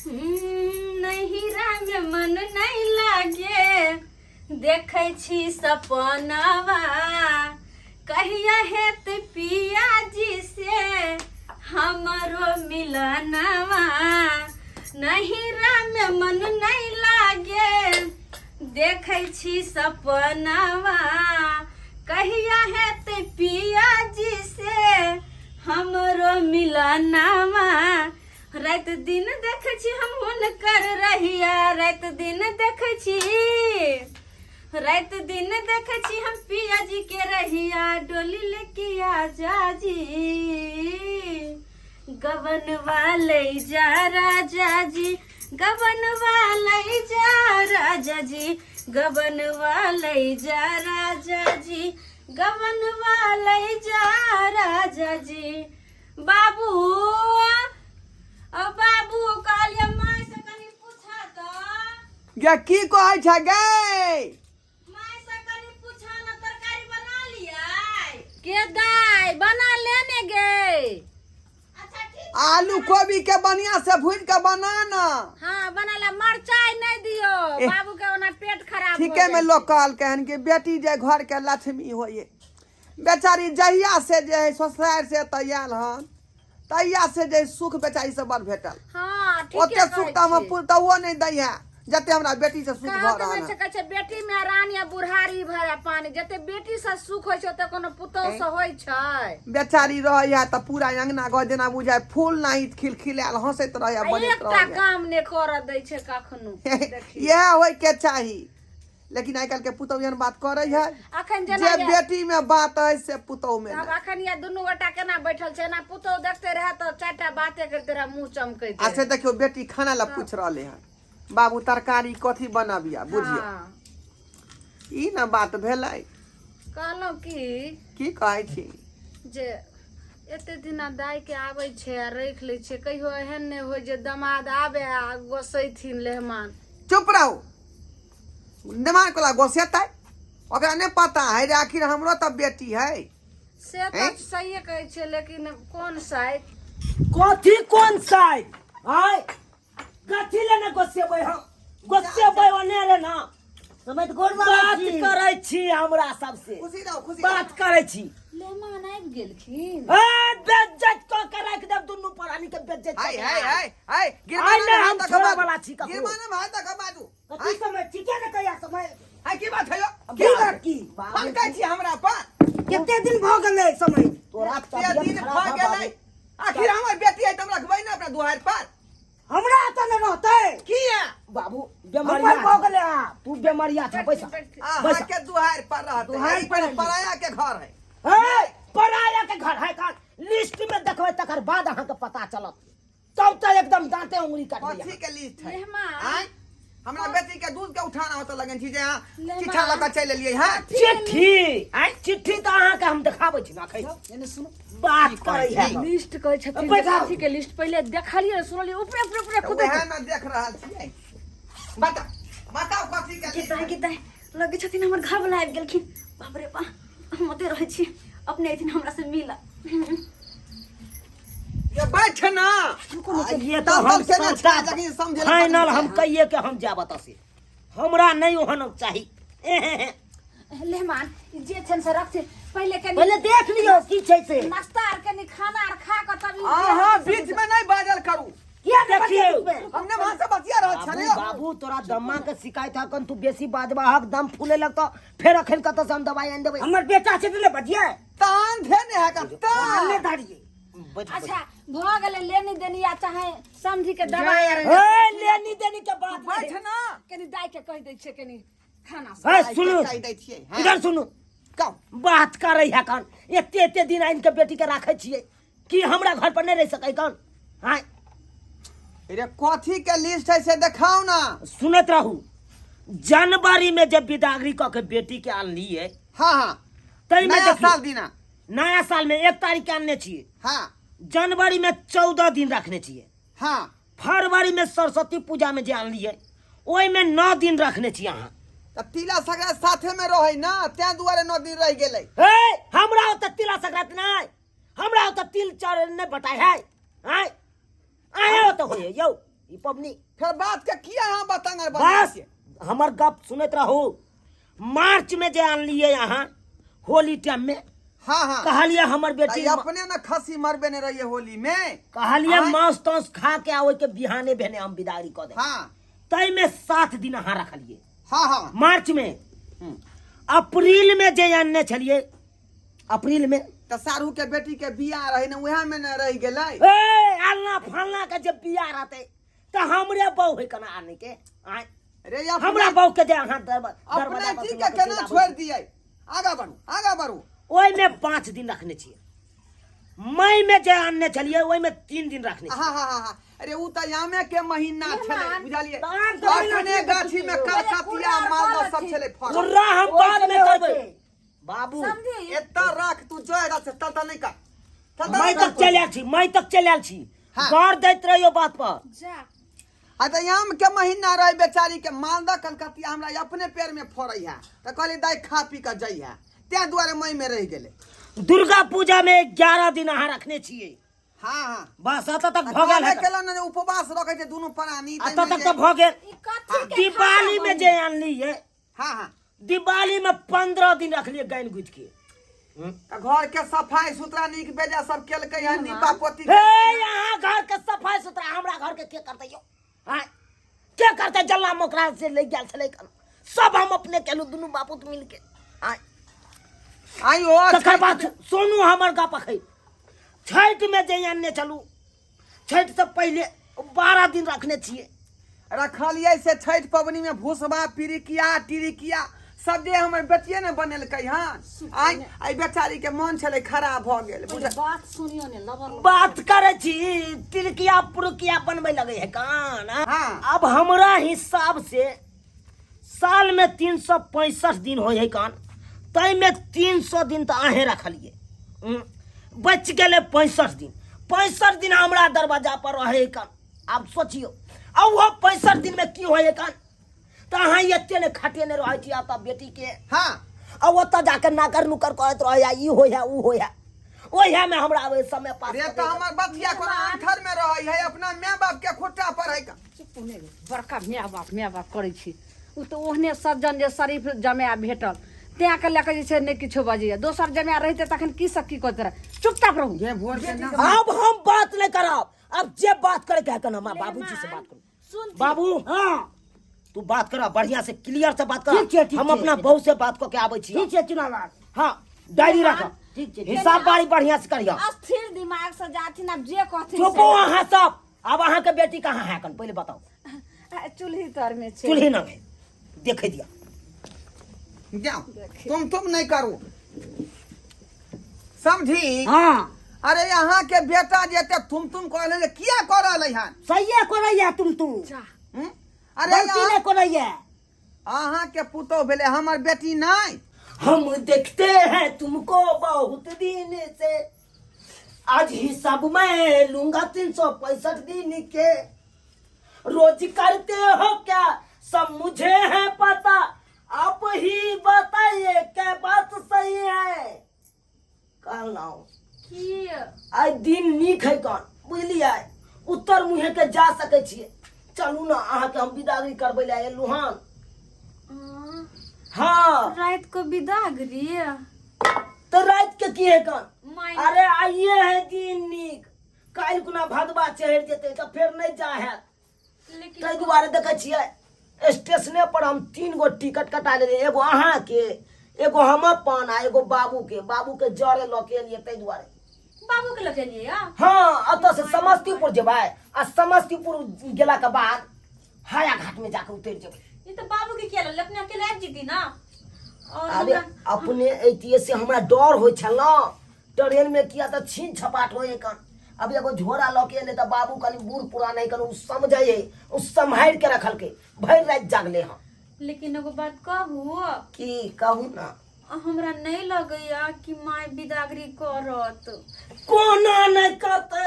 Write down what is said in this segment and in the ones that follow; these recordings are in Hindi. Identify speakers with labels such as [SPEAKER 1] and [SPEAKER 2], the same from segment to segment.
[SPEAKER 1] नहिरा में मन नहीं लागे देखे छी सपनवा कहिया हेत पिया जी से हमरो मिलनवा नहिरा में मन नहीं लागे देखे छी सपनवा कहिया हेत पिया जी से हमरो मिलनवा रात दिन देखे छी हम हुनकर रहिया रात दिन देखे छी हम पिया जी के रहिया डोली लेके आजा जी गबन वाले जा राजा जी गबन वाले जा राजा जी गबन वाले जा राजा जी गबन वाले जा राजा जी बाबू बाबू कालिया माय से कनी पूछा तो
[SPEAKER 2] गे की कहै छै गे
[SPEAKER 1] माय से कनी पूछा ना तरकारी बना लिया के दाई बना लेने गे अच्छा ठीक
[SPEAKER 2] आलू कोबी के बढ़िया से भून के बना ना
[SPEAKER 1] हां बना ले मरचाई नहीं दियो बाबू के ओना पेट खराब हो
[SPEAKER 2] ठीके में लोग कहल कहन कि बेटी जे घर के लक्ष्मी होये बेचारी जहिया से जे ससुराल से तैयार हन तैया से जे सुख बेचारी से बड़ भेटल
[SPEAKER 1] हां ठीक
[SPEAKER 2] ओते सुख त हम पुतौओ नहीं दै है जते हमरा बेटी से सुख भ रहल
[SPEAKER 1] है कहै बेटी में रानी या बुढ़ारी भरा पानी जते बेटी से सुख होय छै त कोनो पुतौ से होय छै
[SPEAKER 2] बेचारी रहै है त पूरा अंगना घर जेना बुझाय फूल नहीं खिलखिलाल हंसैत रहै बनैत रहै
[SPEAKER 1] एकटा काम ने कर दै छै कखनो देखी
[SPEAKER 2] यह होय के चाही लेकिन आइ काल के पुतौ एहन बात करे है
[SPEAKER 1] अखन
[SPEAKER 2] जे
[SPEAKER 1] जना
[SPEAKER 2] बेटी में बात है से पुतौ में
[SPEAKER 1] अब अखन ये दुनू गोटा केना बैठल छै ना पुतौ देखते रहे त चारटा बाते करते रहे मुंह चमकै छै
[SPEAKER 2] अच्छा देखियो बेटी खाना ला पूछ रहले है बाबू तरकारी कथी बनाबिया बुझिया ई ना बात भेलै
[SPEAKER 1] कहलो
[SPEAKER 2] की कहै छी
[SPEAKER 1] जे एते दिना दाई के आबै छै आ रख ले छै कहियो एहन नै होय जे दमाद आबे आ गोसैथिन लेहमान
[SPEAKER 2] चुप रहो दिमाग कोला गोसेतै ओकरा ने पता है रे आखिर हमरो त बेटी है
[SPEAKER 1] से तो सही कहै छै लेकिन कोन साइड
[SPEAKER 3] कौन साइड हाय कथी लेने गोसेबै हम गोसेबै ओने रे ना समझ गोर बात करै छी हमरा सबसे
[SPEAKER 2] खुशी रहो खुशी
[SPEAKER 3] बात करै छी
[SPEAKER 1] लेहमान आबि गेलखिन
[SPEAKER 3] ए बेइज्जत क के रख देब दुन्नू प्राणी के बेइज्जत
[SPEAKER 2] हाय
[SPEAKER 3] गिरमाना हम छोड़ा वाला छी ककरो
[SPEAKER 2] गिरमाना भाई तक बाजू
[SPEAKER 3] कथी समय ठीके ने कहिया समय
[SPEAKER 2] हाय की बात है यो
[SPEAKER 3] की बात की
[SPEAKER 2] हम कहै छी हमरा पर
[SPEAKER 3] केते दिन भ गेलै समय
[SPEAKER 2] तोरा तबियत दिन भ गेलै आखिर हमर बेटी है तुम रखबै ना अपना दुआर पर
[SPEAKER 3] हमरा त न रहतै
[SPEAKER 2] किया
[SPEAKER 3] बाबू बेमारिया भ गेलै तू बेमारिया छ पैसा
[SPEAKER 2] हां के दुआर पर रहत
[SPEAKER 3] दुआर पर
[SPEAKER 2] पराया के घर है
[SPEAKER 3] ए पराया के घर है का लिस्ट में देखबै तकर बाद अहाँ के पता चलत तब त एकदम दांते उंगली काट लिया
[SPEAKER 2] कथी के लिस्ट है
[SPEAKER 1] मेहमान
[SPEAKER 2] हमरा बेटी के दूध के उठाना हो तो लगन छी जे हां चिट्ठा लगा चल लिए हां
[SPEAKER 3] चिट्ठी त अहाँ के हम देखाबै छी ना खै एने सुनो बात करै है
[SPEAKER 1] लिस्ट कहै छथिन कथी के लिस्ट पहिले देखलिए सुनलिए ऊपर ऊपर ऊपर खुद
[SPEAKER 2] है ना देख रहल छी बताओ कथी के
[SPEAKER 1] किताय लगे छथिन हमर घर वाला आबि गेलखिन बाप रे बा हम ओते रहै छी अपने एथिन हमरा से मिला
[SPEAKER 2] ये बैठ ना
[SPEAKER 3] ये तो हम
[SPEAKER 2] समझे
[SPEAKER 3] फाइनल हम कहिए के हम जाबत से हमरा नहीं ओहन चाहिए
[SPEAKER 1] लेहमान जे छन से रख
[SPEAKER 3] पहले देख लियो की छै से
[SPEAKER 1] नाश्ता आर के खाना आर खा के तब
[SPEAKER 2] हां बीच में नहीं बाजल करू
[SPEAKER 3] क्या देखियो
[SPEAKER 2] हमने वहां से बतिया रहल छले
[SPEAKER 3] बाबू तोरा दम्मा के शिकायत है कन तू बेसी बाजबा हक दम फूले लगतो फेर अखन कत से हम दवाई आन देबै हमर बेटा छै ले बजिया
[SPEAKER 2] तान धेने है का तान
[SPEAKER 3] ले धाड़िए
[SPEAKER 1] अच्छा भ गेले लेनी देनी या चाहे समझी के दवाई आर
[SPEAKER 3] ए लेनी देनी के बात
[SPEAKER 2] बैठ ना
[SPEAKER 1] कनी दाई के कह दै छै कनी खाना
[SPEAKER 3] ए सुनो
[SPEAKER 2] कह दै छियै
[SPEAKER 3] इधर सुनो
[SPEAKER 2] कहो
[SPEAKER 3] बात करे है कन एते दिन आइन के बेटी के राखै छियै कि हमरा घर पर नहीं रह सकै कन हां
[SPEAKER 2] रे कथी के लिस्ट है से दिखाओ ना
[SPEAKER 3] सुनत रहू जनवरी में जब बिदागरी क के बेटी के आनली है
[SPEAKER 2] हां
[SPEAKER 3] तई में
[SPEAKER 2] नया साल दिना
[SPEAKER 3] नया साल में 1 तारीख के आनने छिए
[SPEAKER 2] हां
[SPEAKER 3] जनवरी में 14 दिन रखने छिए
[SPEAKER 2] हां
[SPEAKER 3] फरवरी में सरस्वती पूजा में जे आनली है ओई में 9 दिन रखने छिए अहाँ
[SPEAKER 2] त तिला संक्रांति साथे में रहै ना त्या दुआरे 9 दिन रह गेलै
[SPEAKER 3] ए हमरा त तिला संक्रांति नहीं हमरा त तिल चार नहीं बताय है हैं आयो तो होय यो ई पबनी
[SPEAKER 2] फिर बात के किया हम बतांगे
[SPEAKER 3] बस हमर गप सुनत रहो। मार्च में जे आनलिए यहाँ होली टाइम में
[SPEAKER 2] हाँ हाँ
[SPEAKER 3] कहलिए हमर बेटी
[SPEAKER 2] ताई अपने ना खसी मरबे ने रहिए होली में
[SPEAKER 3] कहलिए
[SPEAKER 2] हाँ।
[SPEAKER 3] मांस तांस खा के आवे के बिहाने भेने हम विदाई कर दे।
[SPEAKER 2] हाँ
[SPEAKER 3] तई में 7 दिन यहाँ रखलिए
[SPEAKER 2] हाँ हाँ
[SPEAKER 3] मार्च में। अप्रैल में जे आनने छलिए अप्रैल में
[SPEAKER 2] तो सारू के बेटी के बियाह रही ना वह में न रह गेलै।
[SPEAKER 3] ए आलना फलना के जब बियाह रहते तो हमरे बहू है कना आने के आय
[SPEAKER 2] अरे
[SPEAKER 3] हमरा बहू के जे अहाँ
[SPEAKER 2] अपने जी के केना छोड़ दिए। आगा बढ़ू
[SPEAKER 3] ओई में 5 दिन रखने छिए। मई में जे आनने छलिए ओई में 3 दिन रखने छिए।
[SPEAKER 2] हाँ हाँ हाँ हाँ अरे उ त यामे के महीना छले बुझलिए।
[SPEAKER 3] तार तो
[SPEAKER 2] अपने गाछी में कलकतिया मालदा सब छले फल।
[SPEAKER 3] पूरा हम बाद में करबे बाबू।
[SPEAKER 2] एता रख तू जोएगा से तल नहीं का
[SPEAKER 3] मई तक चल आल छी
[SPEAKER 2] हाँ।
[SPEAKER 3] गौर दैत रहियो बात पर।
[SPEAKER 2] आ त याम के महीना रहे बेचारी के मालदा कलकतिया हमरा अपने पेड़ में फड़ै है त कहली दाई खा पी के जई है ते दुआरे मई में रह गेले।
[SPEAKER 3] दुर्गा पूजा में 11 दिन अहाँ रखने छिए।
[SPEAKER 2] हाँ हाँ
[SPEAKER 3] बस अत तक भ गेल है।
[SPEAKER 2] केलन ने उपवास रखे छै दुनु प्राणी
[SPEAKER 3] अत तक तो भ गेल। दिवाली में जे आनलिए
[SPEAKER 2] हाँ हाँ
[SPEAKER 3] दिवाली में 15 दिन रखलिए गाइन गुज के।
[SPEAKER 2] घर के सफाई सुथरा नीक बेजा सब केलकै है नीपा पोती।
[SPEAKER 3] हे यहाँ घर के सफाई सुथरा हमरा घर के करते यो हां के करते जल्ला मोकरा से ले गेल छले सब हम अपने केलु दुनु बापूत मिल के। हां
[SPEAKER 2] आइयो
[SPEAKER 3] तकर बाद सोनू हमर का पखै छठ में जे आनने चलू छठ से पहले 12 दिन रखने छिए।
[SPEAKER 2] रखलिए से छठ पबनी में भूसबा पिरिकिया टिरिकिया सब जे हमर बेटिए ने बनेलकै हन। आई बेचारी के मन छले खराब भ गेल बुझ।
[SPEAKER 1] बात सुनियो ने लबर
[SPEAKER 3] बात करे छी तिरकिया पुरकिया बनबे लगे है कान।
[SPEAKER 2] हाँ।
[SPEAKER 3] अब हमरा हिसाब से साल में 365 दिन हो है कान तई में 300 दिन तो आहे रखलिए बच गेले 65 दिन। 65 दिन हमरा दरवाजा पर रहे कान। अब सोचियो अब वो 65 दिन में की होए कान तो अहाँ एते ने खटे ने रहे छी आता बेटी के।
[SPEAKER 2] हाँ
[SPEAKER 3] अब ओत जाके नाकर नुकर करत रहे ई होया ऊ होया ओया में हमरा अब समय पास
[SPEAKER 2] रे तो हमर बतिया कोना अंधर में रहै है अपना माय बाप के खुट्टा पर है का।
[SPEAKER 1] बड़का माय बाप करै छी उ तो ओहने सज्जन जे शरीफ जमाया भेटल त्या के लेके जे छै ने किछो बजिया दोसर जमाया रहते तखन की सब की करते रहे चुपचाप रहू।
[SPEAKER 2] ये भोर के ना
[SPEAKER 3] अब हम बात नहीं करब। अब जे बात करे के कहना मां बाबूजी से बात करो। बाबू हां तू बात कर बढ़िया से क्लियर से बात कर। हम अपना बहू से बात को के आबै छी। ठीक है चुनाव हां डायरी रख ठीक है हिसाब बारी बढ़िया से करियो।
[SPEAKER 1] स्थिर दिमाग से जाथिन अब जे कहथिन
[SPEAKER 3] चुपो अहाँ सब। अब अहाँ के बेटी कहाँ है कन पहले बताओ।
[SPEAKER 1] चूल्ही तर में छै
[SPEAKER 3] चूल्ही ना में देखे दिया
[SPEAKER 2] जाओ तुम नहीं करो समझी।
[SPEAKER 3] हां
[SPEAKER 2] अरे यहाँ के बेटा जेते तुम कहले जे किया कर रहलै हन।
[SPEAKER 3] सही है करैया तुम
[SPEAKER 2] अरे
[SPEAKER 3] गलती
[SPEAKER 2] यहाँ
[SPEAKER 3] नहीं करैया।
[SPEAKER 2] अहाँ के पुतो भेले हमर बेटी नहीं।
[SPEAKER 3] हम देखते हैं तुमको बहुत दिन से आज हिसाब मैं लूंगा 365 दिन के। रोज करते हो क्या सब मुझे है पता आप ही बताइए क्या बात सही है। कहना
[SPEAKER 1] की
[SPEAKER 3] आई दिन नीक है कौन बुझलिए उत्तर मुहे के जा सके छिए। चलू ना अहाँ के हम विदागरी करबै ले एलु हन। हाँ
[SPEAKER 1] रात को बिदागरी
[SPEAKER 3] तो रात के की है कौन।
[SPEAKER 1] माय
[SPEAKER 3] अरे आइए है दिन नीक काल गुना भदवा चढ़ जेते तो फिर नहीं जा है।
[SPEAKER 1] लेकिन
[SPEAKER 3] तै दुआरे देखे छिए स्टेशने पर हम 3 गो टिकट कटा ले एगो अहाँ के एगो हमर पान आ एगो बाबू के जरे ल के लिए तै दुआरे
[SPEAKER 1] बाबू के लगे लिए
[SPEAKER 3] हाँ अत से समस्तीपुर जेबै आ समस्तीपुर गेला के बाद हाया घाट में जाके उतर जेबै।
[SPEAKER 1] ये तो बाबू के किया अपने अकेले आबि जीती ना। और
[SPEAKER 3] अरे अपने एतिये से हमरा डर होय छल ट्रेन में किया तो छीन छपाट होए कन। अब एगो झोरा ल के ले त बाबू कनी बूढ़ पुरान है कन उ समझे उ संभाल के रखल के भर रात जागले हम।
[SPEAKER 1] लेकिन एगो बात कहू
[SPEAKER 3] की कहू ना
[SPEAKER 1] हमरा नहीं लगैया कि माय बिदागरी करत।
[SPEAKER 3] कोना नहीं करते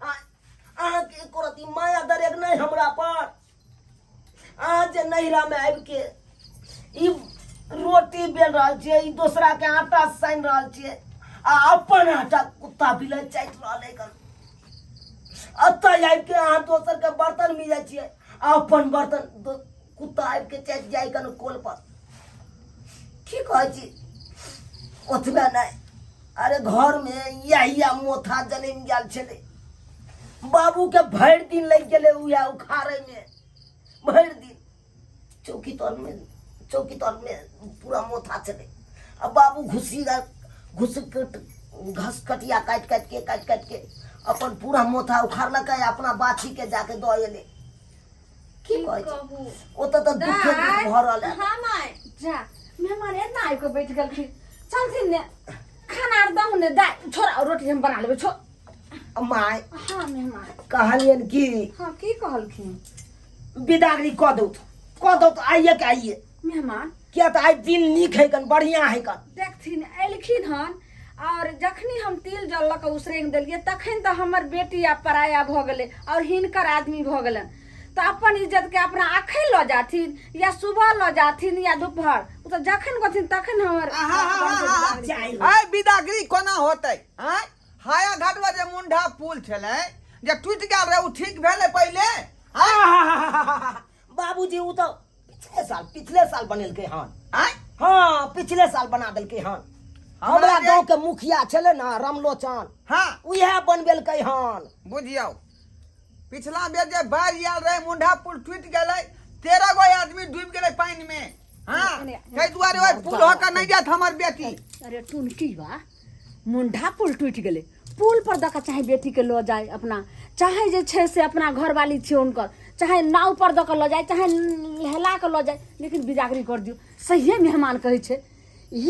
[SPEAKER 3] अहाँ के करती माया दरेक नहीं हमरा पर। आज नहिरा में आबि के ई रोटी बेल रहल छियै ई दूसरा के आटा सान रहल छियै आ अपन आटा कुत्ता बिलै चाटि रहल है कन। अतः आबि के अहाँ दोसर के बर्तन मिल जाइ छियै आ अपन बर्तन कुत्ता आबि के चैट जाइ कन कोल पर की कहै छी ओतबे नहि अरे घर में यहिया मोथा जन्म गेल छलै बाबू के भरि दिन लग गेलै उया उखाड़े में भरि दिन चौकी तर में पूरा मोथा चले अब बाबू घस कटिया काट के अपन पूरा मोथा उखाड़लक अपना बाछी के जाके दो एले की कहै छै ओत त दुखे दुख भरल है
[SPEAKER 1] हां माय जा मेहमान एतना आइ के बैठ गेलखिन चलथिन ने खाना आर दहु ने दाल छोरा रोटी हम बना लेबै छो
[SPEAKER 3] माय
[SPEAKER 1] हां मेहमान
[SPEAKER 3] कहलियन की
[SPEAKER 1] हां की कहलखिन
[SPEAKER 3] बिदागरी क दो आइए के आइए
[SPEAKER 1] मेहमान
[SPEAKER 3] क्या तो आज दिन नीक है कन बढ़िया है कन
[SPEAKER 1] देखथिन एलखिन हन और जखनी हम तिल जल लक उसरेंग देलिए तखन तो हमर बेटी आ पराया भ गेले और हिनकर आदमी भ गेलन तो अपन इज्जत के अपना आखे ल जाथिन या सुबह ल जाथिन या दोपहर उ तो जखन गथिन तखन हमर
[SPEAKER 2] आय बिदागरी कोना होतै हैं हाया घाटवा जे मुंडा पुल छलै जे टूट गेल रहे उ ठीक भेलै पहिले
[SPEAKER 3] बाबूजी उ तो पिछले साल बनेलकै हन
[SPEAKER 2] हैं
[SPEAKER 3] हाँ पिछले साल बना देलकै हन हमरा गांव के मुखिया छले ना रामलोचन
[SPEAKER 2] हां
[SPEAKER 3] उहे बनबेलकै हन
[SPEAKER 2] बुझियौ पिछला बेर जे बाढ़ि आयल रहे मुंडा पुल टूट गेलै 13 गो आदमी डूब गेलै पानी में हां कई दुआरे ओइ पुल होकर नहीं जात हमर बेटी
[SPEAKER 1] अरे टुनकी बा मुंडा पुल टूट गेले पुल पर दका चाहे बेटी के लो जाए अपना चाहे जे छे से अपना घर वाली छे उनकर चाहे नाव पर दक लो जाए चाहे लहला के लो जाए लेकिन बिदागरी कर दियो सही मेहमान कहै छे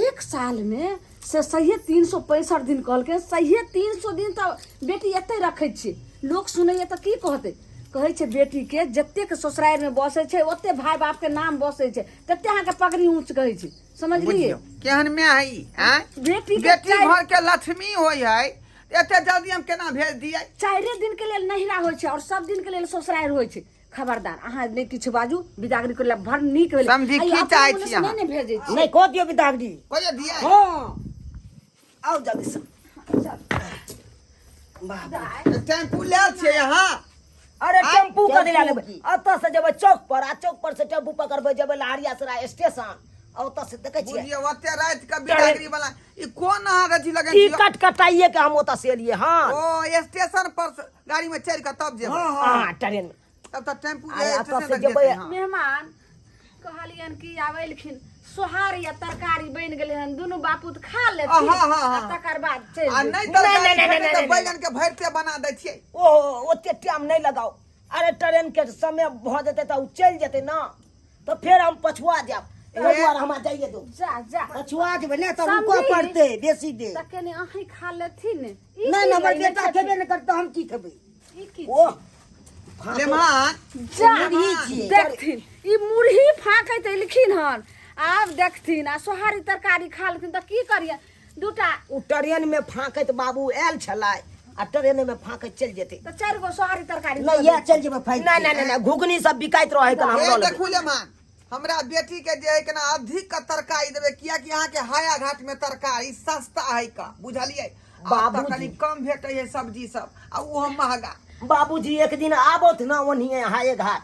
[SPEAKER 1] एक साल में से सही 365 दिन कहल के सही 300 दिन तो बेटी एते रखे छे लोग सुनैए तो की कहते कहै छे बेटी के जत्ते के ससुराल में बसे छे ओते भाई बाप के नाम बसे छे तत्ते अहाँ के पगड़ी ऊंच कहै छे समझलिए
[SPEAKER 2] केहन में हई हैं
[SPEAKER 1] बेटी
[SPEAKER 2] घर के लक्ष्मी होय है एते जल्दी हम केना भेज दियै
[SPEAKER 1] 4 दिन के लेल नहिरा होय छे और सब दिन के लेल ससुराल होय छे खबरदार अहाँ ने किछु बाजू बिदागरी के लिए भर नीक भेल
[SPEAKER 2] समझी की चाहै छी अहाँ
[SPEAKER 1] नहीं भेजै छी
[SPEAKER 3] नहीं को दियो बिदागरी
[SPEAKER 2] कोय दियै
[SPEAKER 3] हां आओ जल्दी से बाबा
[SPEAKER 2] टेम्पू ले छे यहाँ
[SPEAKER 3] अरे टेम्पू का दिला लेबै अत से जेबै चौक पर आ चौक पर से टेम्पू पकड़बै जेबै लहरिया सराय स्टेशन और त से देखै छियै
[SPEAKER 2] बुझियो ओते रात के बिदागरी वाला ई कोन अहाँ रजी लगन छियो
[SPEAKER 3] टिकट कटाइए के हम ओत से एलिए हां
[SPEAKER 2] ओ स्टेशन पर गाड़ी में चढ़ के तब जेबै
[SPEAKER 3] हां ट्रेन में
[SPEAKER 2] तब त टेम्पू
[SPEAKER 3] अरे
[SPEAKER 2] ले
[SPEAKER 3] अत से
[SPEAKER 2] स्टेशन
[SPEAKER 3] जेबै
[SPEAKER 1] मेहमान कहलियन कि आवेलखिन सोहार या तरकारी बन गेले हन दुनु बापू त खा लेथिन तकर बाद चल
[SPEAKER 2] आ नहीं तरकारी बैगन के भरते बना दै छियै
[SPEAKER 3] ओ ओते टाइम नहीं लगाओ अरे ट्रेन के समय भ जेते त उ चल जेते ना तो फिर हम पछुआ जाब एक बार हम जाइए दो
[SPEAKER 1] जा
[SPEAKER 3] पछुआ जेबै ना त उनको पड़ते बेसी दे
[SPEAKER 1] तकने अही खा लेथिन
[SPEAKER 3] नहीं हमर बेटा खेबे न करत हम की खेबै
[SPEAKER 1] ई की
[SPEAKER 3] ओ
[SPEAKER 2] लेमान
[SPEAKER 1] जा देखथिन ई मुरही फाकै त लिखिन हन आब देखथिन आ सोहारी तरकारी खा लेथिन त की करिए दूटा
[SPEAKER 3] उ ट्रेन में फाकैत बाबू आयल छलाय आ ट्रेन में फाकैत चल जेते
[SPEAKER 1] त 4 गो सोहारी तरकारी
[SPEAKER 3] नहीं ये चल जेबै फाइ नहीं घुगनी सब बिकाइत रहे त हम ल लेबै
[SPEAKER 2] देखू लेमान हमरा बेटी के जे है केना अधिक का तरकारी देबे किया कि यहाँ के हाया घाट में तरकारी सस्ता है का बुझलिए बाबू कनी कम भेटै है सब्जी सब आ वो हम महंगा
[SPEAKER 3] बाबूजी एक दिन आबोत ना ओनिए हाये घाट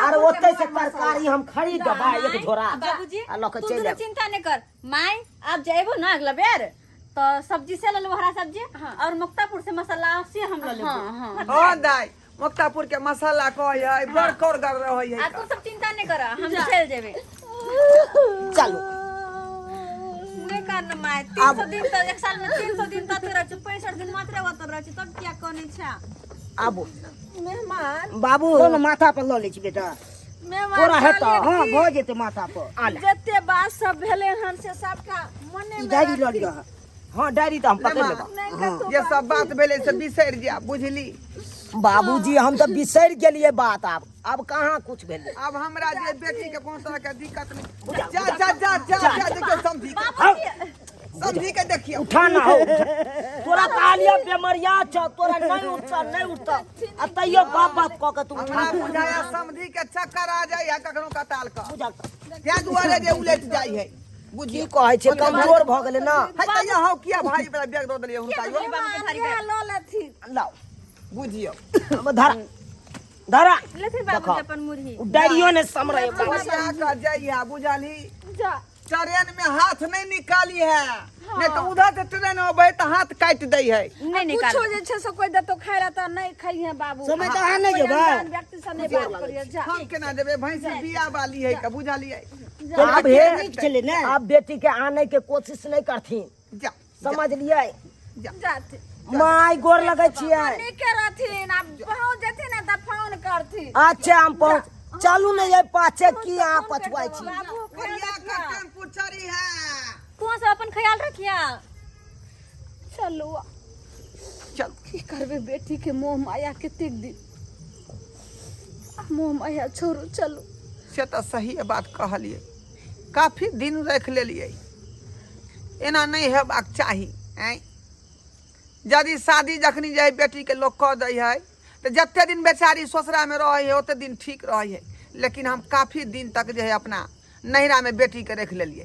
[SPEAKER 3] और ओते से तरकारी हम खरीद दबा एक झोरा
[SPEAKER 4] बाबूजी
[SPEAKER 3] आ लक
[SPEAKER 4] तू
[SPEAKER 3] चल
[SPEAKER 4] तो चिंता नहीं कर माई आप जाइबो ना अगला बेर तो सब्जी से ले लो हरा सब्जी और मुक्तापुर से मसाला से हम ले लेबो
[SPEAKER 2] हां दाई मुक्तापुर के मसाला कहै है बड़ कर कर रहै है
[SPEAKER 4] आ तू सब चिंता नहीं कर हम चल जेबे
[SPEAKER 3] चलो
[SPEAKER 4] नहीं करना माई 300 दिन तो एक साल में 300 दिन तक रह 65 दिन मात्र होत रह तब क्या कोनी छा
[SPEAKER 3] आबो
[SPEAKER 1] मेहमान
[SPEAKER 3] बाबू माथा पर ल ले छी बेटा
[SPEAKER 1] मेहमान
[SPEAKER 3] तोरा हेत हां भ जेते माथा पर आले
[SPEAKER 1] जते बात सब भेले हन से सबका मने में
[SPEAKER 3] डायरी ल लिया हां डायरी तो हम पकड़ लेबा
[SPEAKER 2] ये सब बात भेले से बिसर जा बुझली
[SPEAKER 3] बाबूजी हम तो बिसर गेलिए बात अब कहाँ कुछ भेले
[SPEAKER 2] अब हमरा जे बेटी के कोन तरह के दिक्कत नहीं जा देखियो समझी के देखियो
[SPEAKER 3] उठा ना हो तोरा कालिया बेमरिया छ तोरा नहीं उठता आ तइयो बाप क के तू उठा
[SPEAKER 2] बुझाया समझी के चक्कर आ जाय है कखनो कताल का
[SPEAKER 3] बुझा
[SPEAKER 2] त्या दुआरे जे उलट जाय है
[SPEAKER 3] बुझी कहै छै कमजोर भ गेले ना
[SPEAKER 2] है तइया हो किया भाई बड़ा बैग दो दलिए हुनका यो
[SPEAKER 1] ल लेथिन
[SPEAKER 3] लाओ
[SPEAKER 2] बुझियो
[SPEAKER 3] अब धरा धरा
[SPEAKER 4] लेथिन
[SPEAKER 3] देखो।
[SPEAKER 4] बाबूजी अपन मुरही
[SPEAKER 3] डायरियो ने समरे
[SPEAKER 2] बढ़िया कर जाइए बुझाली
[SPEAKER 1] जा
[SPEAKER 2] ट्रेन में हाथ नहीं निकाली है नहीं तो उधर से ट्रेन अबे तो हाथ काट दी है
[SPEAKER 4] नहीं निकाल
[SPEAKER 1] कुछो जे छे से कोई दे तो खाय ला त नहीं खाई है बाबू
[SPEAKER 3] समय तो आ नहीं
[SPEAKER 1] कोई
[SPEAKER 3] जेबै।
[SPEAKER 1] अनजान व्यक्ति से नहीं बात करिए जा
[SPEAKER 2] हम केना देबे भैंसी बिया वाली है का बुझालिए
[SPEAKER 3] अब हे चले ना अब बेटी के आने के कोशिश नहीं करथिन
[SPEAKER 2] जा
[SPEAKER 3] समझ लिए
[SPEAKER 1] जाते
[SPEAKER 3] माय गोर लगे छियै
[SPEAKER 1] नहीं के रहथिन अब पहुंच जथिन ना त फोन करथिन
[SPEAKER 3] अच्छा हम पहुंच चलू ने ये पाछे की यहाँ पछुआई छी
[SPEAKER 1] बाबू
[SPEAKER 2] बढ़िया का टेम्पू चढ़ी है
[SPEAKER 4] तू सब अपन ख्याल रखिया
[SPEAKER 1] चलो
[SPEAKER 2] चल
[SPEAKER 1] की करबे बेटी के मोह माया कतेक दिन मोह माया छोड़ो चलो
[SPEAKER 2] से तो सही बात कहलिए काफी दिन रख लेलिए एना नहीं हेबाक चाही ऐं यदि शादी जखनी जे है बेटी के लोग कह दै है तो जते दिन बेचारी ससुरा में रहे है ओते दिन ठीक रहे है लेकिन हम काफी दिन तक जो है अपना नैहरा में बेटी के रख लेलिए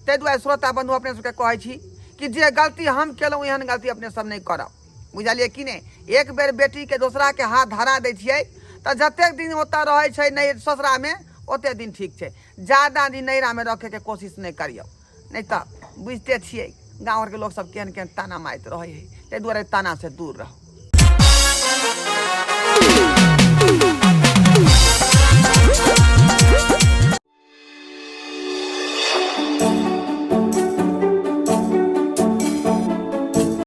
[SPEAKER 2] ताहि दुआरे श्रोता बंधु अपने सबके कहै छी कि जे गलती हम केलहुँ एहन गलती अपने सब नहीं करब बुझलिए कि नहीं एक बेर बेटी के दूसरा के हाथ धरा दै छियै तो जतेक दिन ओतऽ रहै छै नहीं ससुरा में ओते दिन ठीक छै ज्यादा दिन नैहरा में रखे के कोशिश नहीं करियौ नहीं तो बुझते छियै गाँव के लोग सब केहन केहन ताना मारैत रहे है ताहि दुआरे ताना से दूर रहो।